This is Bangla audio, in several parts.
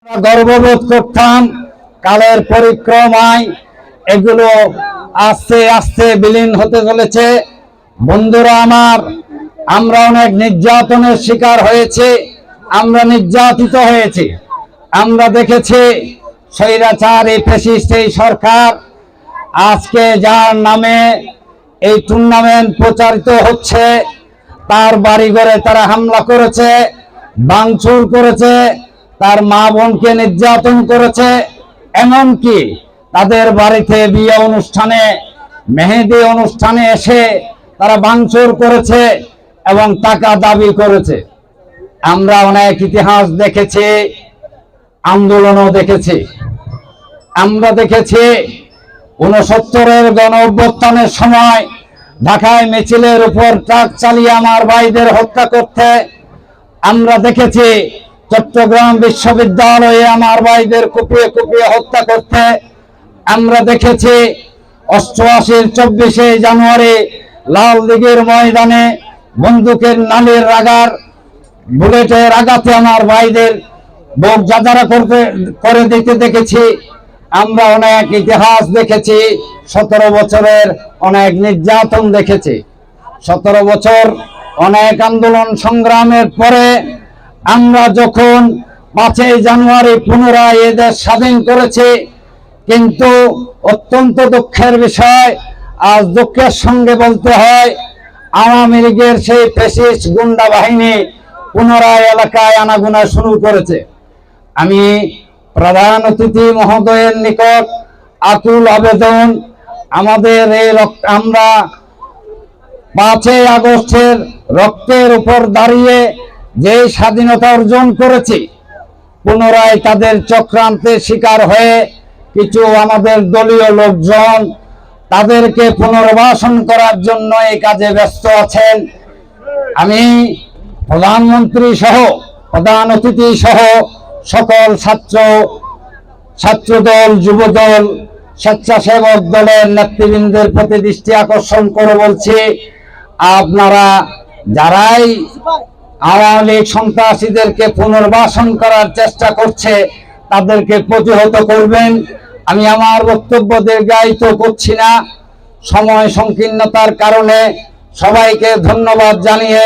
গর্ববোধ করতাম, কালের পরিক্রমায় এগুলো আস্তে আস্তে বিলীন হতে চলেছে। বন্ধুরা আমার, আমরা অনেক নির্যাতনের শিকার হয়েছে, আমরা নির্যাতিত হয়েছি। আমরা দেখেছি স্বৈরাচার এই ফ্যাসিস্ট এই সরকার আজকে যার নামে এই টুর্নামেন্ট প্রচারিত হচ্ছে, তার বাড়িঘরে তারা হামলা করেছে, ভাঙচুর করেছে, তার মা বোনকে নির্যাতন করেছে, এমনকি তাদের বাড়িতে বিয়ে অনুষ্ঠানে মেহেদি অনুষ্ঠানে এসে তারা ভাঙচুর করেছে এবং টাকা দাবি করেছে। আমরা অনেক ইতিহাস দেখেছি, আন্দোলনও দেখেছি। আমরা দেখেছি 69-এর গণ অভ্যুত্থানের সময় ঢাকায় মিছিলের উপর ট্রাক চালিয়ে আমার ভাইদের হত্যা করতে। আমরা দেখেছি চট্টগ্রাম বিশ্ববিদ্যালয়ে আমার ভাইদের কুপিয়ে কুপিয়ে হত্যা করতে। আমরা দেখেছি 88-র 24শে জানুয়ারি লাল দিঘির ময়দানে বন্দুকের নালির রাগার বুলেটের আঘাতে আমার ভাইদের বুক জাজারা করে দিতে দেখেছি। আমরা অনেক ইতিহাস দেখেছি, 17 বছরের অনেক নির্যাতন দেখেছি। 17 বছর অনেক আন্দোলন সংগ্রামের পরে আমরা যখন 5ই জানুয়ারি পুনরায় এ দেশ স্বাধীন করেছি, কিন্তু অত্যন্ত দুঃখের বিষয়, আজ দুঃখের সঙ্গে বলতে হয়, আওয়ামী লীগের সেই ফ্যাসিস্ট গুন্ডা বাহিনী পুনরায় এলাকায় আনাগোনা শুরু করেছে। আমি প্রধান অতিথি মহোদয়ের নিকট আকুল আবেদন, আমাদের আমরা 5ই আগস্টের রক্তের উপর দাঁড়িয়ে যে স্বাধীনতা অর্জন করেছি, পুনরায় তাদের চক্রান্তের শিকার হয়ে কিছু আমাদের দলীয় লোকজন তাদেরকে পুনর্বাসন করার জন্য এই কাজে ব্যস্ত আছেন। আমি প্রধানমন্ত্রী সহ প্রধান অতিথি সহ সকল ছাত্রদল, যুবদল, স্বেচ্ছাসেবক দলের নেতৃবৃন্দের প্রতি দৃষ্টি আকর্ষণ করে বলছি, আপনারা যারাই আওয়ামী লীগ সন্ত্রাসীদেরকে পুনর্বাসন করার চেষ্টা করছে তাদেরকে প্রতিহত করবেন। আমি আমার বক্তব্য দীর্ঘায়িত করছি না, সময় সংকীর্ণতার কারণে সবাইকে ধন্যবাদ জানিয়ে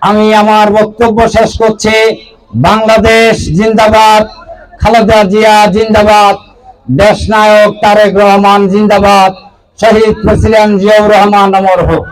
আমি আমার বক্তব্য শেষ করছি। বাংলাদেশ জিন্দাবাদ, খালেদা জিয়া জিন্দাবাদ, দেশনায়ক তারেক রহমান জিন্দাবাদ, শহীদ প্রেসিডেন্ট জিয়াউর রহমান অমর হোক।